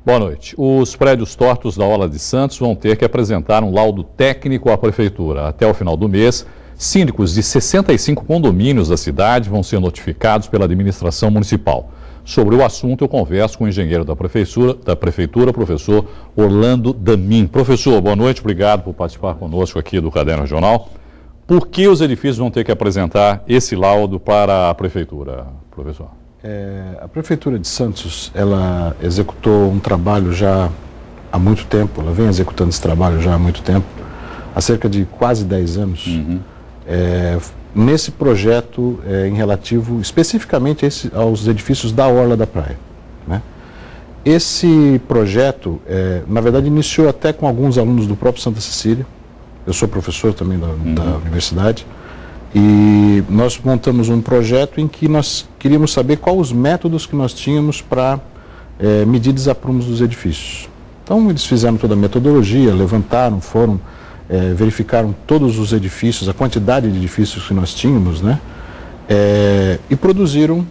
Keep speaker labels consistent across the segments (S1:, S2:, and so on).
S1: Boa noite. Os prédios tortos da Orla de Santos vão ter que apresentar um laudo técnico à Prefeitura. Até o final do mês, síndicos de 65 condomínios da cidade vão ser notificados pela administração municipal. Sobre o assunto, eu converso com o engenheiro da Prefeitura, professor Orlando Damin. Professor, boa noite, obrigado por participar conosco aqui do Caderno Regional. Por que os edifícios vão ter que apresentar esse laudo para a Prefeitura, professor?
S2: A Prefeitura de Santos, ela executou um trabalho já há muito tempo, ela vem executando esse trabalho já há muito tempo, há cerca de quase 10 anos, nesse projeto em relativo especificamente aos edifícios da Orla da Praia, né? Esse projeto, na verdade, iniciou até com alguns alunos do próprio Santa Cecília. Eu sou professor também da universidade. E nós montamos um projeto em que nós queríamos saber quais os métodos que nós tínhamos para medir desaprumos dos edifícios. Então, eles fizeram toda a metodologia, levantaram, foram, verificaram todos os edifícios, a quantidade de edifícios que nós tínhamos, né? E produziram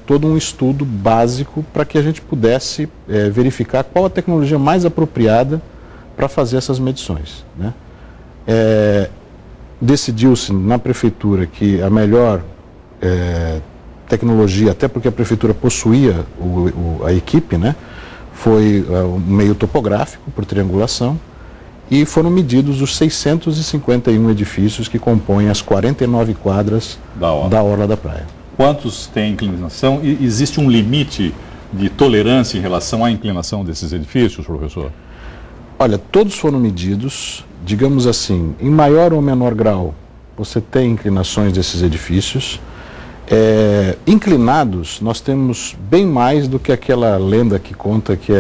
S2: todo um estudo básico para que a gente pudesse verificar qual a tecnologia mais apropriada para fazer essas medições, né? Decidiu-se na Prefeitura que a melhor tecnologia, até porque a Prefeitura possuía a equipe, né, foi um meio topográfico por triangulação, e foram medidos os 651 edifícios que compõem as 49 quadras da Orla da Praia.
S1: Quantos têm inclinação? E existe um limite de tolerância em relação à inclinação desses edifícios, professor?
S2: Olha, todos foram medidos, digamos assim, em maior ou menor grau, você tem inclinações desses edifícios. Inclinados, nós temos bem mais do que aquela lenda que conta que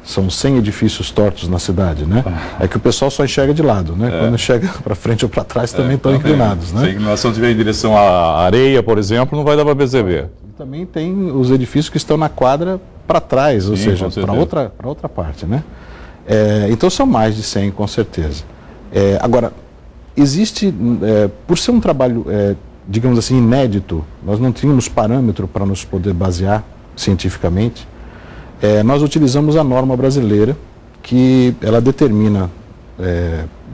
S2: são 100 edifícios tortos na cidade, né? É que o pessoal só enxerga de lado, né? Quando chega para frente ou para trás também estão inclinados, né?
S1: Se a inclinação estiver em direção à areia, por exemplo, não vai dar para perceber.
S2: Também tem os edifícios que estão na quadra para trás, ou seja, para outra parte, né? Então são mais de 100, com certeza. Agora, existe, por ser um trabalho, digamos assim, inédito, nós não tínhamos parâmetro para nos poder basear cientificamente, nós utilizamos a norma brasileira, que ela determina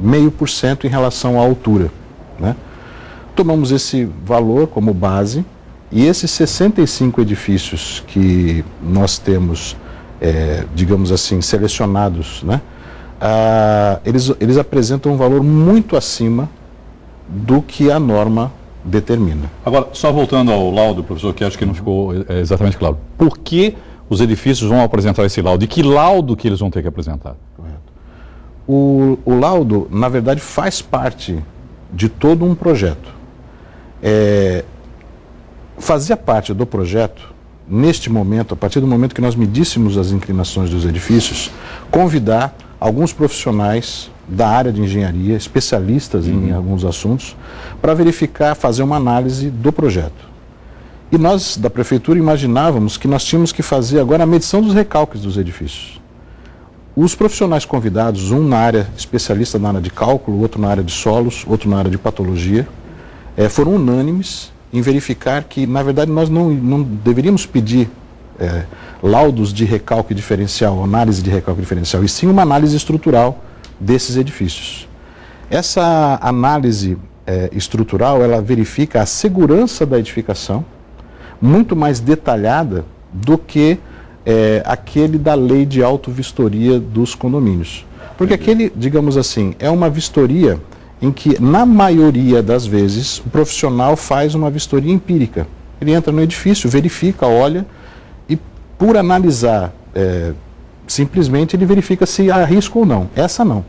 S2: 0,5% em relação à altura, né? Tomamos esse valor como base, e esses 65 edifícios que nós temos, digamos assim, selecionados, né? Eles apresentam um valor muito acima do que a norma determina.
S1: Agora, só voltando ao laudo, professor, que acho que não ficou exatamente claro. Por que os edifícios vão apresentar esse laudo? E que laudo que eles vão ter que apresentar?
S2: Correto. O laudo, na verdade, faz parte de todo um projeto. Fazia parte do projeto, neste momento, a partir do momento que nós medíssemos as inclinações dos edifícios, convidar alguns profissionais da área de engenharia, especialistas em alguns assuntos, para verificar, fazer uma análise do projeto. E nós, da Prefeitura, imaginávamos que nós tínhamos que fazer agora a medição dos recalques dos edifícios. Os profissionais convidados, um na área especialista na área de cálculo, outro na área de solos, outro na área de patologia, foram unânimes em verificar que, na verdade, nós não deveríamos pedir laudos de recalque diferencial, análise de recalque diferencial, e sim uma análise estrutural desses edifícios. Essa análise estrutural, ela verifica a segurança da edificação, muito mais detalhada do que aquele da lei de auto-vistoria dos condomínios. Porque aquele, digamos assim, é uma vistoria em que, na maioria das vezes, o profissional faz uma vistoria empírica. Ele entra no edifício, verifica, olha, e por analisar, simplesmente ele verifica se há risco ou não. Essa não.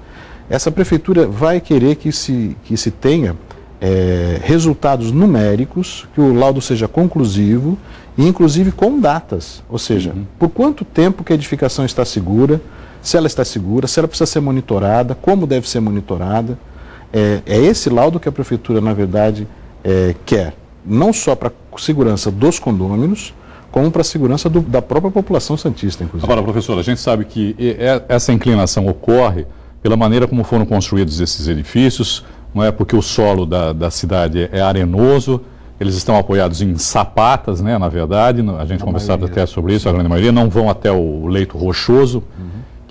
S2: Essa Prefeitura vai querer que se tenha resultados numéricos, que o laudo seja conclusivo e inclusive com datas. Ou seja, por quanto tempo que a edificação está segura, se ela está segura, se ela precisa ser monitorada, como deve ser monitorada. É esse laudo que a Prefeitura, na verdade, quer, não só para a segurança dos condôminos, como para a segurança da própria população santista, inclusive.
S1: Agora, professor, a gente sabe que essa inclinação ocorre pela maneira como foram construídos esses edifícios, não é porque o solo da cidade é arenoso, eles estão apoiados em sapatas, né, na verdade, a gente conversava até sobre isso, a grande maioria, não vão até o leito rochoso.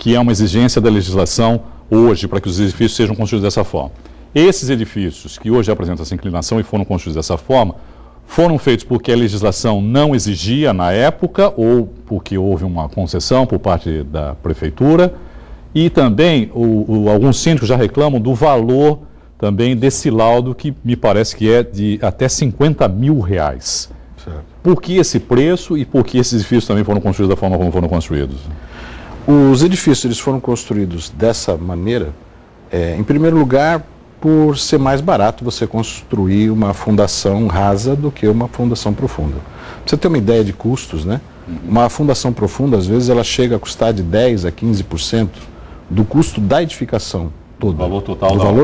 S1: que é uma exigência da legislação hoje para que os edifícios sejam construídos dessa forma. Esses edifícios que hoje apresentam essa inclinação e foram construídos dessa forma, foram feitos porque a legislação não exigia na época ou porque houve uma concessão por parte da prefeitura, e também alguns síndicos já reclamam do valor também desse laudo, que me parece que é de até R$50 mil. Certo. Por que esse preço e por que esses edifícios também foram construídos da forma como foram construídos?
S2: Os edifícios eles foram construídos dessa maneira, em primeiro lugar, por ser mais barato você construir uma fundação rasa do que uma fundação profunda. Pra você ter uma ideia de custos, né? Uma fundação profunda, às vezes, ela chega a custar de 10% a 15% do custo da edificação toda,
S1: do
S2: valor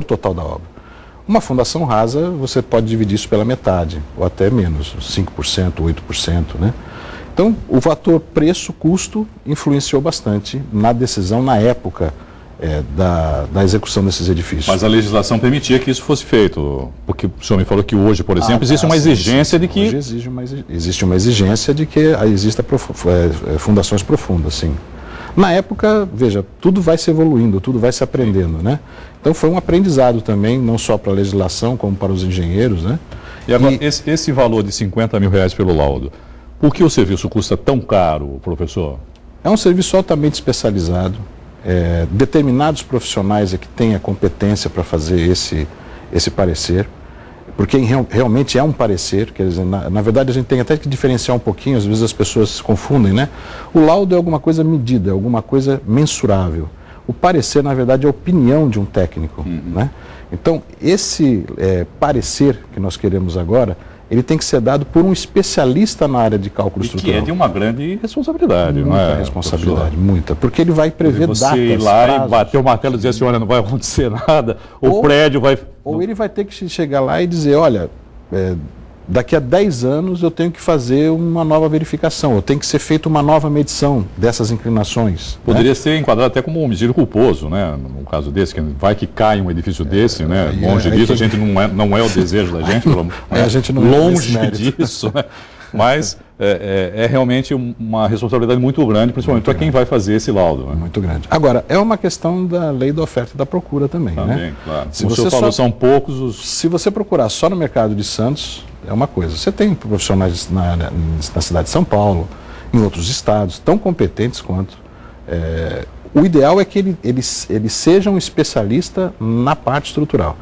S2: total da obra. Uma fundação rasa, você pode dividir isso pela metade, ou até menos, 5%, 8%, né? Então, o fator preço-custo influenciou bastante na decisão, na época, da execução desses edifícios.
S1: Mas a legislação permitia que isso fosse feito, porque o senhor me falou que hoje, por exemplo, existe uma exigência de que...
S2: Hoje existe uma exigência de que exista fundações profundas, sim. Na época, veja, tudo vai se evoluindo, tudo vai se aprendendo, né? Então foi um aprendizado também, não só para a legislação, como para os engenheiros, né?
S1: E agora, esse valor de R$50 mil pelo laudo, por que o serviço custa tão caro, professor?
S2: É um serviço altamente especializado. Determinados profissionais que têm a competência para fazer esse parecer, porque realmente é um parecer, quer dizer, na verdade a gente tem até que diferenciar um pouquinho, às vezes as pessoas se confundem, né? O laudo é alguma coisa medida, é alguma coisa mensurável. O parecer, na verdade, é a opinião de um técnico, né? Então, esse parecer que nós queremos agora, ele tem que ser dado por um especialista na área de cálculo estrutural.
S1: Que é de uma grande responsabilidade,
S2: muita
S1: não é?
S2: Responsabilidade, muita. Porque ele vai prever datas,
S1: você ir lá
S2: prazos,
S1: e bater o martelo e dizer assim, olha, não vai acontecer nada, o prédio vai...
S2: Ou ele vai ter que chegar lá e dizer, olha, daqui a 10 anos eu tenho que fazer uma nova verificação, eu tenho que ser feita uma nova medição dessas inclinações.
S1: Poderia ser enquadrado até como um homicídio culposo, né? No caso desse, que vai que cai um edifício desse, né? Longe disso, a gente não é o desejo da gente,
S2: a gente não
S1: longe disso, né? Mas é realmente uma responsabilidade muito grande, principalmente para quem vai fazer esse laudo. Né?
S2: Muito grande. Agora, é uma questão da lei da oferta e da procura também, né?
S1: Claro. Se você falou, são poucos os...
S2: Se você procurar só no mercado de Santos, é uma coisa. Você tem profissionais na cidade de São Paulo, em outros estados, tão competentes quanto. O ideal é que ele seja um especialista na parte estrutural.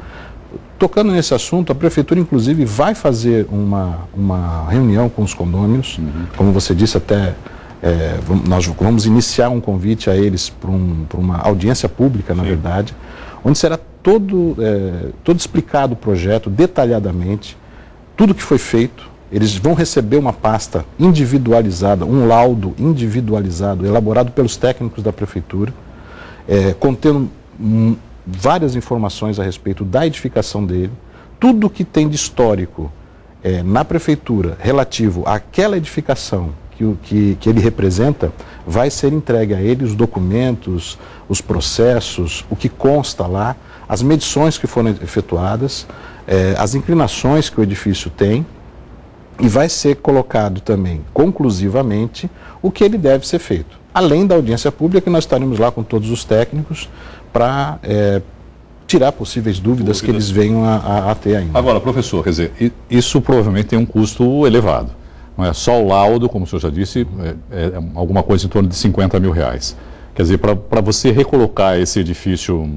S2: Tocando nesse assunto, a prefeitura, inclusive, vai fazer uma reunião com os condôminos. Como você disse, até nós vamos iniciar um convite a eles para uma audiência pública, na verdade, onde será todo explicado o projeto detalhadamente, tudo que foi feito. Eles vão receber uma pasta individualizada, um laudo individualizado, elaborado pelos técnicos da prefeitura, contendo várias informações a respeito da edificação dele, tudo que tem de histórico na prefeitura relativo àquela edificação que ele representa, vai ser entregue a ele os documentos, os processos, o que consta lá, as medições que foram efetuadas, as inclinações que o edifício tem, e vai ser colocado também, conclusivamente, o que ele deve ser feito. Além da audiência pública, que nós estaremos lá com todos os técnicos para tirar possíveis dúvidas que eles venham a ter ainda.
S1: Agora, professor, quer dizer, isso provavelmente tem um custo elevado. Não é só o laudo, como o senhor já disse, é alguma coisa em torno de R$50 mil. Quer dizer, para você recolocar esse edifício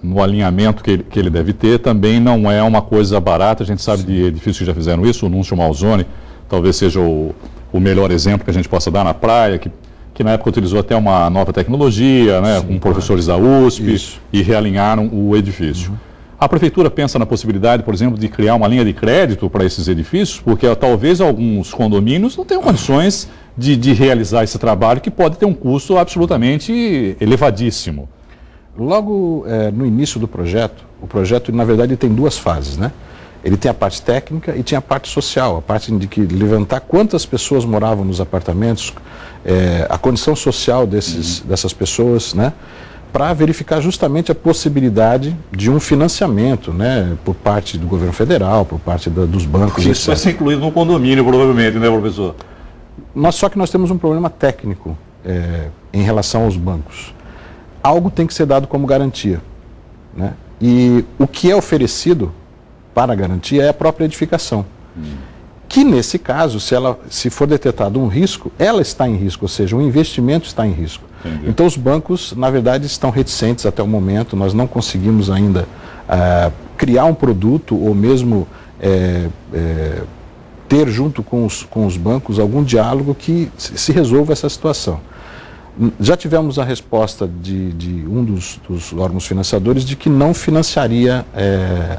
S1: no alinhamento que ele deve ter, também não é uma coisa barata. A gente sabe de edifícios que já fizeram isso, o Núncio Malzone talvez seja o melhor exemplo que a gente possa dar na praia, que na época utilizou até uma nova tecnologia, né, com professores da USP, e realinharam o edifício. A prefeitura pensa na possibilidade, por exemplo, de criar uma linha de crédito para esses edifícios, porque talvez alguns condomínios não tenham condições de realizar esse trabalho, que pode ter um custo absolutamente elevadíssimo.
S2: Logo no início do projeto, o projeto, na verdade, tem duas fases, né? Ele tem a parte técnica e tinha a parte social, a parte de que levantar quantas pessoas moravam nos apartamentos, a condição social dessas pessoas, né? Para verificar justamente a possibilidade de um financiamento, né? Por parte do governo federal, por parte dos bancos.
S1: Isso vai ser incluído no condomínio, provavelmente, né, professor?
S2: Só que nós temos um problema técnico em relação aos bancos. algo tem que ser dado como garantia, né? E o que é oferecido para a garantia é a própria edificação. Que nesse caso, se for detectado um risco, ela está em risco, ou seja, o investimento está em risco.
S1: Entendi.
S2: Então os bancos, na verdade, estão reticentes até o momento, nós não conseguimos ainda criar um produto ou mesmo ter junto com os bancos algum diálogo que se resolva essa situação. Já tivemos a resposta de um dos órgãos financiadores de que não financiaria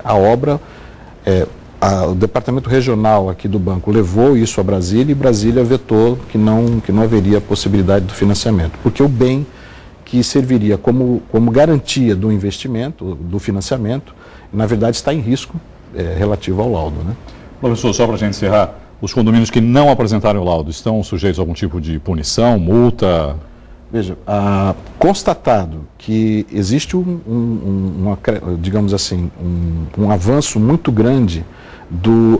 S2: a obra. O departamento regional aqui do banco levou isso a Brasília e Brasília vetou que não haveria possibilidade do financiamento, porque o bem que serviria como garantia do investimento, do financiamento, na verdade está em risco relativo ao laudo, né?
S1: Professor, só para a gente encerrar, os condomínios que não apresentaram o laudo estão sujeitos a algum tipo de punição, multa?
S2: Veja, constatado que existe digamos assim, um avanço muito grande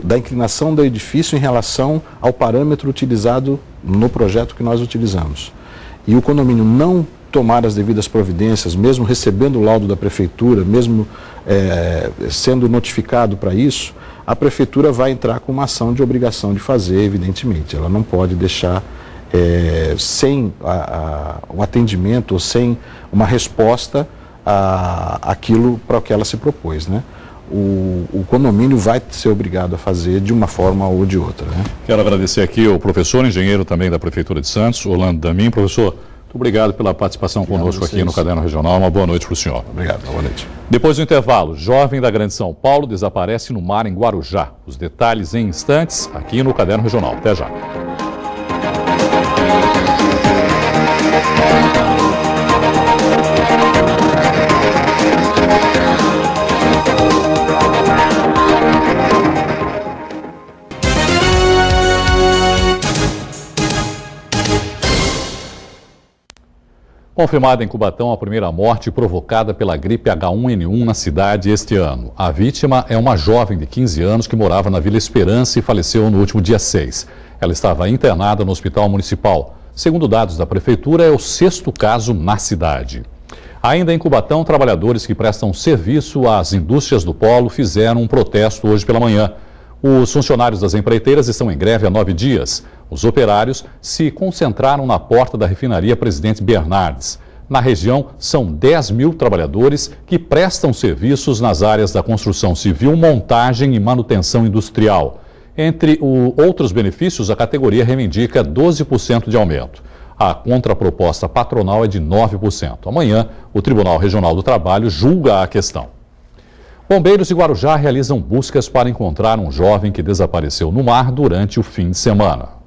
S2: da inclinação do edifício em relação ao parâmetro utilizado no projeto que nós utilizamos, e o condomínio não tomar as devidas providências, mesmo recebendo o laudo da prefeitura, mesmo sendo notificado para isso, a prefeitura vai entrar com uma ação de obrigação de fazer, evidentemente. Ela não pode deixar sem um atendimento ou sem uma resposta àquilo para o que ela se propôs, né? O condomínio vai ser obrigado a fazer de uma forma ou de outra, né?
S1: Quero agradecer aqui ao professor, engenheiro também da Prefeitura de Santos, Orlando Damin. Professor, muito obrigado pela participação conosco aqui no Caderno Regional. Uma boa noite para o senhor.
S2: Obrigado, boa noite.
S1: Depois do intervalo, jovem da Grande São Paulo desaparece no mar em Guarujá. Os detalhes em instantes aqui no Caderno Regional. Até já. Confirmada em Cubatão a primeira morte provocada pela gripe H1N1 na cidade este ano. A vítima é uma jovem de 15 anos que morava na Vila Esperança e faleceu no último dia 6. Ela estava internada no Hospital Municipal. Segundo dados da Prefeitura, é o 6º caso na cidade. Ainda em Cubatão, trabalhadores que prestam serviço às indústrias do polo fizeram um protesto hoje pela manhã. Os funcionários das empreiteiras estão em greve há 9 dias. Os operários se concentraram na porta da refinaria Presidente Bernardes. Na região, são 10 mil trabalhadores que prestam serviços nas áreas da construção civil, montagem e manutenção industrial. Entre outros benefícios, a categoria reivindica 12% de aumento. A contraproposta patronal é de 9%. Amanhã, o Tribunal Regional do Trabalho julga a questão. Bombeiros de Guarujá realizam buscas para encontrar um jovem que desapareceu no mar durante o fim de semana.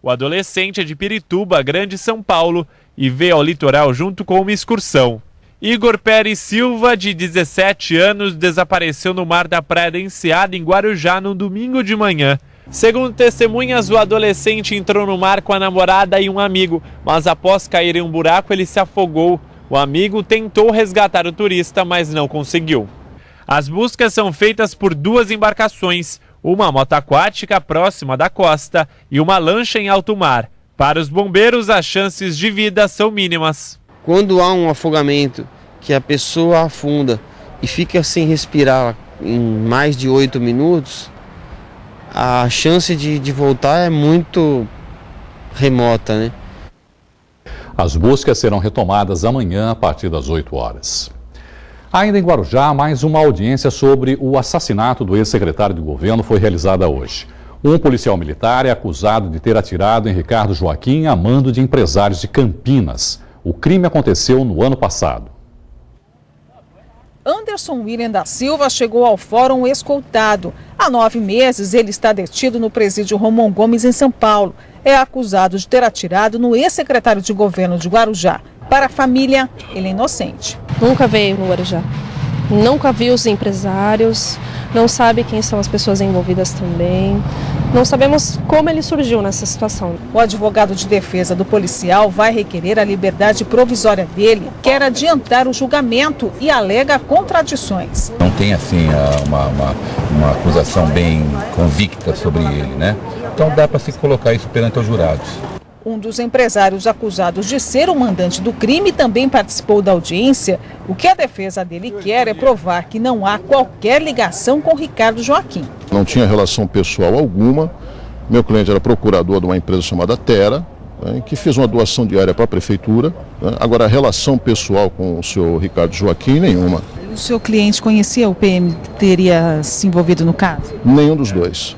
S3: O adolescente é de Pirituba, Grande São Paulo, e veio ao litoral junto com uma excursão. Igor Pérez Silva, de 17 anos, desapareceu no mar da Praia da Enseada, em Guarujá, no domingo de manhã. Segundo testemunhas, o adolescente entrou no mar com a namorada e um amigo, mas após cair em um buraco, ele se afogou. O amigo tentou resgatar o turista, mas não conseguiu. As buscas são feitas por 2 embarcações, uma moto aquática próxima da costa e uma lancha em alto mar. Para os bombeiros, as chances de vida são mínimas.
S4: Quando há um afogamento, que a pessoa afunda e fica sem respirar em mais de 8 minutos, a chance de voltar é muito remota, né?
S1: As buscas serão retomadas amanhã a partir das 8 horas. Ainda em Guarujá, mais uma audiência sobre o assassinato do ex-secretário de governo foi realizada hoje. Um policial militar é acusado de ter atirado em Ricardo Joaquim a mando de empresários de Campinas. O crime aconteceu no ano passado.
S5: Anderson William da Silva chegou ao fórum escoltado. Há 9 meses, ele está detido no presídio Romão Gomes, em São Paulo. É acusado de ter atirado no ex-secretário de governo de Guarujá. Para a família, ele é inocente.
S6: Nunca veio no Guarujá. Nunca viu os empresários, não sabe quem são as pessoas envolvidas também. Não sabemos como ele surgiu nessa situação.
S5: O advogado de defesa do policial vai requerer a liberdade provisória dele, quer adiantar o julgamento e alega contradições.
S7: Não tem assim uma acusação bem convicta sobre ele, né? Então dá para se colocar isso perante os jurados.
S5: Um dos empresários acusados de ser o mandante do crime também participou da audiência. O que a defesa dele quer é provar que não há qualquer ligação com Ricardo Joaquim.
S8: Não tinha relação pessoal alguma. Meu cliente era procurador de uma empresa chamada Terra, que fez uma doação diária para a prefeitura. Agora, a relação pessoal com o senhor Ricardo Joaquim, nenhuma.
S5: O seu cliente conhecia o PM que teria se envolvido no caso?
S8: Nenhum dos dois.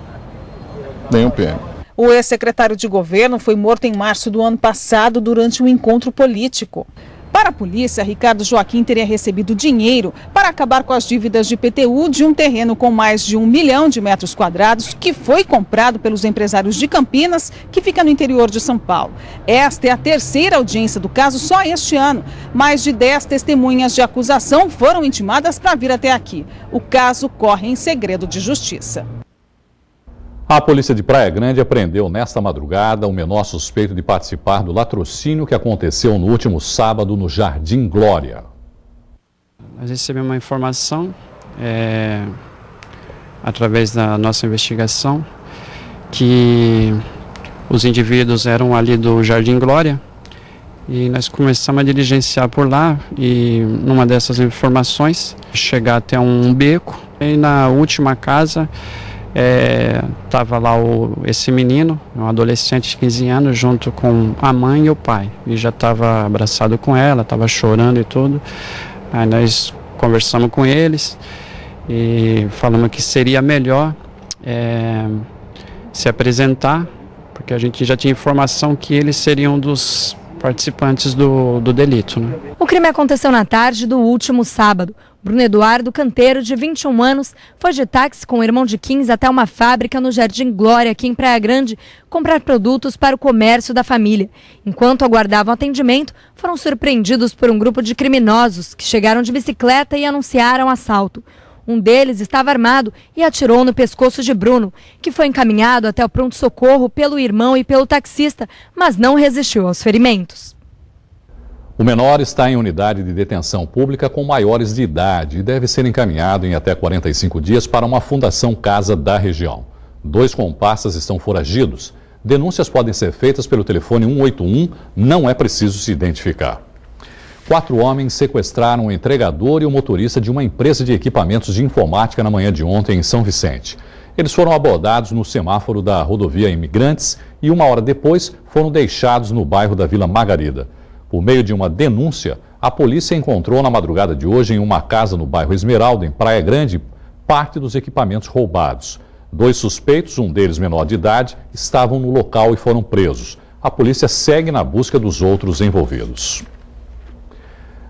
S8: Nenhum PM.
S5: O ex-secretário de governo foi morto em março do ano passado durante um encontro político. Para a polícia, Ricardo Joaquim teria recebido dinheiro para acabar com as dívidas de IPTU de um terreno com mais de 1 milhão de metros quadrados que foi comprado pelos empresários de Campinas, que fica no interior de São Paulo. Esta é a terceira audiência do caso só este ano. Mais de 10 testemunhas de acusação foram intimadas para vir até aqui. O caso corre em segredo de justiça.
S1: A polícia de Praia Grande apreendeu nesta madrugada um menor suspeito de participar do latrocínio que aconteceu no último sábado no Jardim Glória.
S9: Nós recebemos uma informação, através da nossa investigação, que os indivíduos eram ali do Jardim Glória e nós começamos a diligenciar por lá e numa dessas informações chegar até um beco e na última casa estava lá esse menino, um adolescente de 15 anos, junto com a mãe e o pai. E já estava abraçado com ela, estava chorando e tudo. Aí nós conversamos com eles e falamos que seria melhor se apresentar, porque a gente já tinha informação que eles seriam um dos participantes do delito, né?
S10: O crime aconteceu na tarde do último sábado. Bruno Eduardo Canteiro, de 21 anos, foi de táxi com o irmão de 15 até uma fábrica no Jardim Glória, aqui em Praia Grande, comprar produtos para o comércio da família. Enquanto aguardavam atendimento, foram surpreendidos por um grupo de criminosos que chegaram de bicicleta e anunciaram assalto. Um deles estava armado e atirou no pescoço de Bruno, que foi encaminhado até o pronto-socorro pelo irmão e pelo taxista, mas não resistiu aos ferimentos.
S1: O menor está em unidade de detenção pública com maiores de idade e deve ser encaminhado em até 45 dias para uma fundação casa da região. 2 comparsas estão foragidos. Denúncias podem ser feitas pelo telefone 181, não é preciso se identificar. 4 homens sequestraram o entregador e o motorista de uma empresa de equipamentos de informática na manhã de ontem em São Vicente. Eles foram abordados no semáforo da rodovia Imigrantes e 1 hora depois foram deixados no bairro da Vila Margarida. Por meio de uma denúncia, a polícia encontrou na madrugada de hoje em uma casa no bairro Esmeralda, em Praia Grande, parte dos equipamentos roubados. 2 suspeitos, um deles menor de idade, estavam no local e foram presos. A polícia segue na busca dos outros envolvidos.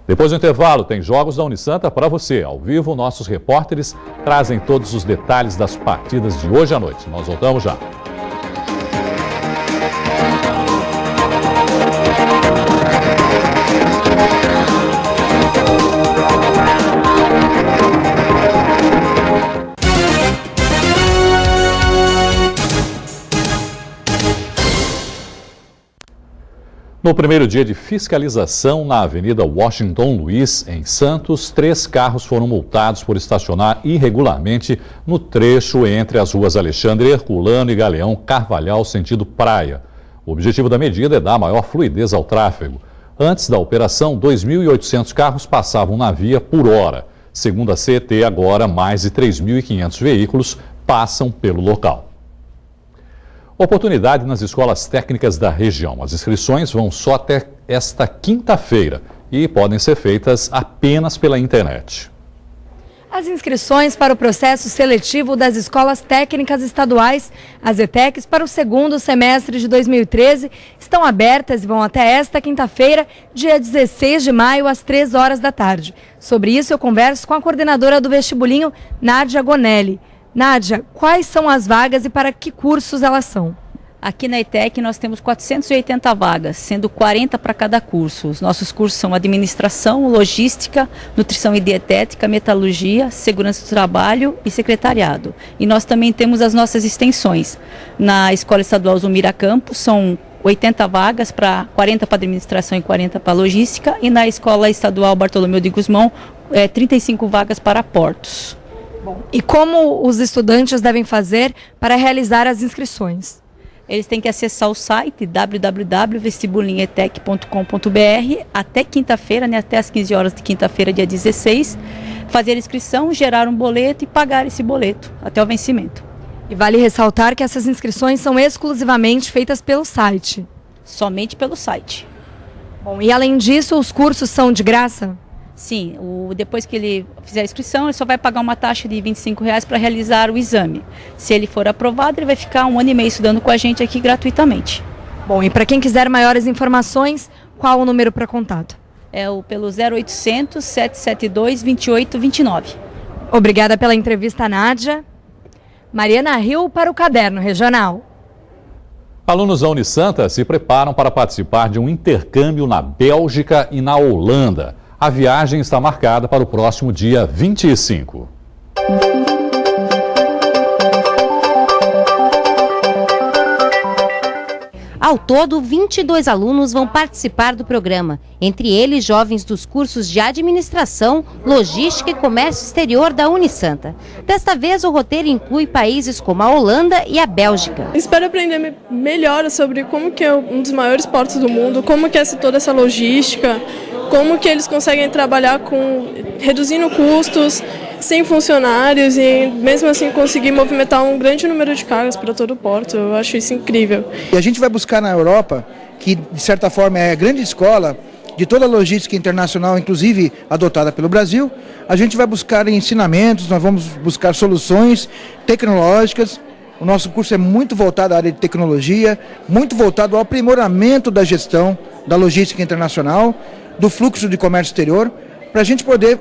S1: Depois do intervalo, tem Jogos da Unisanta para você. Ao vivo, nossos repórteres trazem todos os detalhes das partidas de hoje à noite. Nós voltamos já. No primeiro dia de fiscalização na Avenida Washington Luiz, em Santos, 3 carros foram multados por estacionar irregularmente no trecho entre as ruas Alexandre Herculano e Galeão Carvalhal, sentido praia. O objetivo da medida é dar maior fluidez ao tráfego. Antes da operação, 2.800 carros passavam na via por hora. Segundo a CET, agora mais de 3.500 veículos passam pelo local. Oportunidade nas escolas técnicas da região. As inscrições vão só até esta quinta-feira e podem ser feitas apenas pela internet.
S10: As inscrições para o processo seletivo das escolas técnicas estaduais, as ETECs, para o 2º semestre de 2013, estão abertas e vão até esta quinta-feira, dia 16 de maio, às 3 horas da tarde. Sobre isso, eu converso com a coordenadora do vestibulinho, Nádia Gonelli. Nádia, quais são as vagas e para que cursos elas são?
S11: Aqui na ETEC nós temos 480 vagas, sendo 40 para cada curso. Os nossos cursos são administração, logística, nutrição e dietética, metalurgia, segurança do trabalho e secretariado. E nós também temos as nossas extensões. Na Escola Estadual Zumira Campos são 80 vagas, 40 para administração e 40 para logística. E na Escola Estadual Bartolomeu de Gusmão, 35 vagas para portos.
S10: Bom, e como os estudantes devem fazer para realizar as inscrições?
S11: Eles têm que acessar o site www.vestibulinetec.com.br até quinta-feira, né, até as 15 horas de quinta-feira, dia 16, fazer a inscrição, gerar um boleto e pagar esse boleto até o vencimento.
S10: E vale ressaltar que essas inscrições são exclusivamente feitas pelo site.
S11: Somente pelo site.
S10: Bom, e além disso, os cursos são de graça?
S11: Sim, depois que ele fizer a inscrição, ele só vai pagar uma taxa de R$25 para realizar o exame. Se ele for aprovado, ele vai ficar 1 ano e meio estudando com a gente aqui gratuitamente.
S10: Bom, e para quem quiser maiores informações, qual o número para contato?
S11: É pelo 0800 772 2829.
S10: Obrigada pela entrevista, Nádia. Mariana Rio para o Caderno Regional.
S1: Alunos da Unisanta se preparam para participar de um intercâmbio na Bélgica e na Holanda. A viagem está marcada para o próximo dia 25.
S12: Ao todo, 22 alunos vão participar do programa, entre eles jovens dos cursos de Administração, Logística e Comércio Exterior da Unisanta. Desta vez, o roteiro inclui países como a Holanda e a Bélgica.
S13: Espero aprender melhor sobre como que é um dos maiores portos do mundo, como que é toda essa logística, como que eles conseguem trabalhar reduzindo custos, sem funcionários e mesmo assim conseguir movimentar um grande número de cargas para todo o porto. Eu acho isso incrível.
S14: E a gente vai buscar na Europa, que de certa forma é a grande escola de toda a logística internacional, inclusive adotada pelo Brasil, a gente vai buscar ensinamentos, nós vamos buscar soluções tecnológicas. O nosso curso é muito voltado à área de tecnologia, muito voltado ao aprimoramento da gestão da logística internacional, do fluxo de comércio exterior, para a gente poder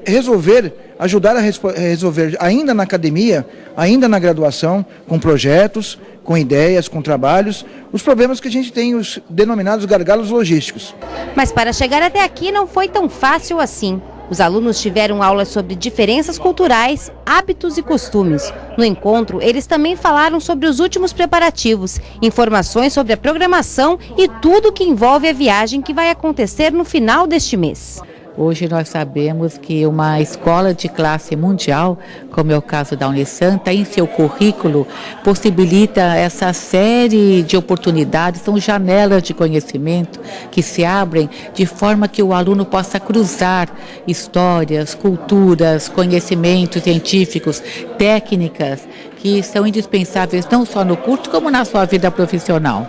S14: ajudar a resolver ainda na academia, ainda na graduação, com projetos, com ideias, com trabalhos, os problemas que a gente tem, os denominados gargalos logísticos.
S12: Mas para chegar até aqui não foi tão fácil assim. Os alunos tiveram aulas sobre diferenças culturais, hábitos e costumes. No encontro, eles também falaram sobre os últimos preparativos, informações sobre a programação e tudo que envolve a viagem que vai acontecer no final deste mês.
S15: Hoje nós sabemos que uma escola de classe mundial, como é o caso da Unisanta, em seu currículo possibilita essa série de oportunidades, são janelas de conhecimento que se abrem de forma que o aluno possa cruzar histórias, culturas, conhecimentos científicos, técnicas que são indispensáveis não só no curso como na sua vida profissional.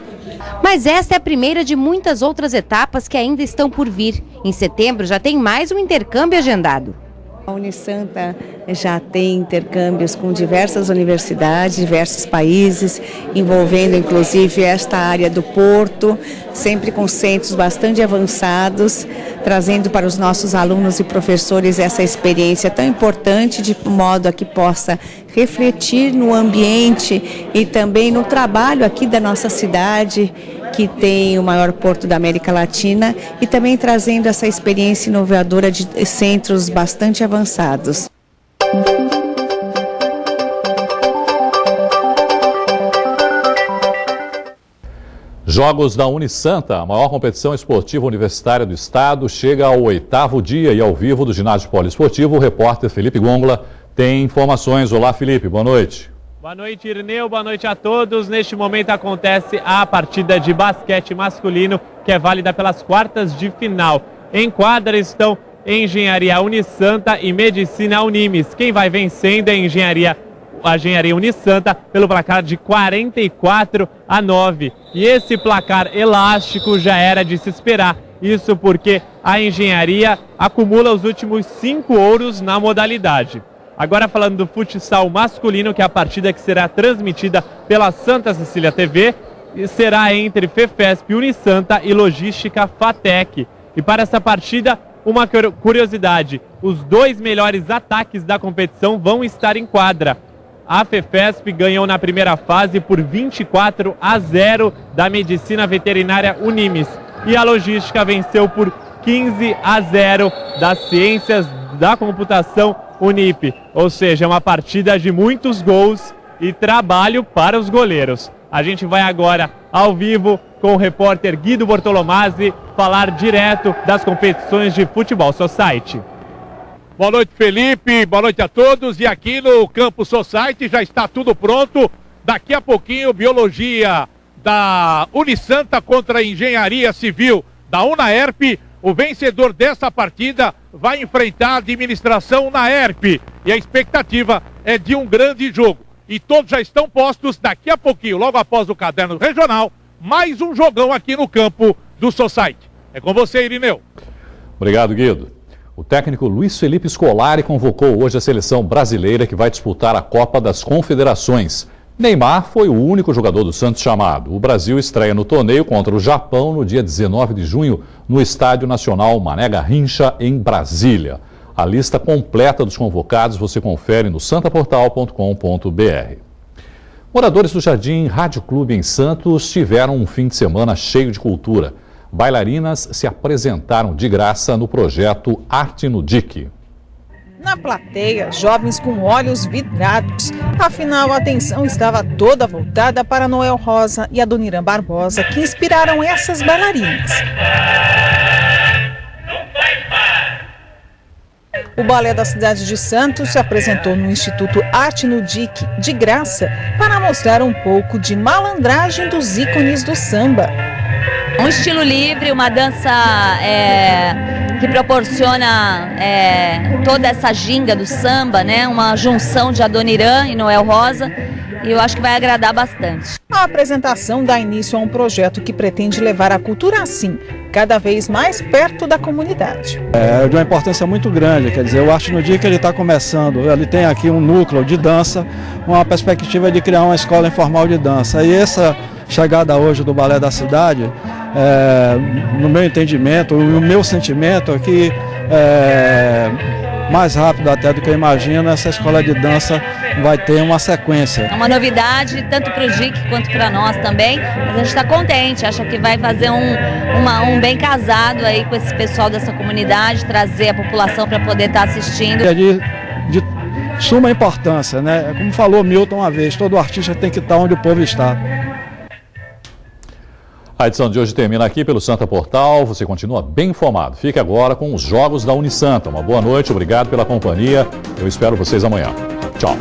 S12: Mas esta é a primeira de muitas outras etapas que ainda estão por vir. Em setembro já tem mais um intercâmbio agendado.
S16: A Unisanta já tem intercâmbios com diversas universidades, diversos países, envolvendo inclusive esta área do Porto, sempre com centros bastante avançados, trazendo para os nossos alunos e professores essa experiência tão importante, de modo a que possa refletir no ambiente e também no trabalho aqui da nossa cidade, que tem o maior porto da América Latina, e também trazendo essa experiência inovadora de centros bastante avançados.
S1: Jogos da Unisanta, a maior competição esportiva universitária do estado, chega ao 8º dia e ao vivo do ginásio poliesportivo. O repórter Felipe Gongola tem informações. Olá, Felipe, boa noite.
S3: Boa noite, Irneu, boa noite a todos. Neste momento acontece a partida de basquete masculino, que é válida pelas quartas de final. Em quadra estão Engenharia Unisanta e Medicina Unimes. Quem vai vencendo é a Engenharia Unisanta pelo placar de 44-9. E esse placar elástico já era de se esperar. Isso porque a Engenharia acumula os últimos 5 ouros na modalidade. Agora falando do futsal masculino, que é a partida que será transmitida pela Santa Cecília TV, será entre Fefesp Unisanta e Logística Fatec. E para essa partida, uma curiosidade, os 2 melhores ataques da competição vão estar em quadra. A Fefesp ganhou na primeira fase por 24-0 da Medicina Veterinária Unimes. E a Logística venceu por 15-0 das Ciências da Computação Unip. Ou seja, é uma partida de muitos gols e trabalho para os goleiros. A gente vai agora ao vivo com o repórter Guido Bortolomazzi falar direto das competições de Futebol Society.
S17: Boa noite, Felipe, boa noite a todos. E aqui no Campo Society já está tudo pronto. Daqui a pouquinho, Biologia da Unisanta contra a Engenharia Civil da Unaerp. O vencedor dessa partida vai enfrentar a administração Unaerp. E a expectativa é de um grande jogo. E todos já estão postos. Daqui a pouquinho, logo após o Caderno Regional, mais um jogão aqui no campo do Society. É com você, Irineu.
S1: Obrigado, Guido. O técnico Luiz Felipe Scolari convocou hoje a seleção brasileira que vai disputar a Copa das Confederações. Neymar foi o único jogador do Santos chamado. O Brasil estreia no torneio contra o Japão no dia 19 de junho no Estádio Nacional Mané Garrincha, em Brasília. A lista completa dos convocados você confere no santaportal.com.br. Moradores do Jardim Rádio Clube em Santos tiveram um fim de semana cheio de cultura. Bailarinas se apresentaram de graça no projeto Arte no Dique.
S5: Na plateia, jovens com olhos vidrados. Afinal, a atenção estava toda voltada para Noel Rosa e Adoniran Barbosa, que inspiraram essas bailarinas. O balé da cidade de Santos se apresentou no Instituto Arte no Dique, de graça, para mostrar um pouco de malandragem dos ícones do samba.
S18: Um estilo livre, uma dança que proporciona toda essa ginga do samba, né? Uma junção de Adoniran e Noel Rosa, e eu acho que vai agradar bastante.
S5: A apresentação dá início a um projeto que pretende levar a cultura assim, cada vez mais perto da comunidade.
S19: É de uma importância muito grande, quer dizer, o Arte no Dique ele está começando, ele tem aqui um núcleo de dança, uma perspectiva de criar uma escola informal de dança, e essa chegada hoje do Balé da Cidade, no meu entendimento, o meu sentimento é que mais rápido até do que eu imagino, essa escola de dança vai ter uma sequência.
S18: É uma novidade, tanto para o DIC quanto para nós também, mas a gente está contente, acha que vai fazer um bem casado aí com esse pessoal dessa comunidade, trazer a população para poder estar assistindo.
S19: É de suma importância, né? Como falou Milton uma vez, todo artista tem que estar onde o povo está.
S1: A edição de hoje termina aqui pelo Santa Portal. Você continua bem informado. Fique agora com os jogos da Unisanta. Uma boa noite, obrigado pela companhia. Eu espero vocês amanhã. Tchau.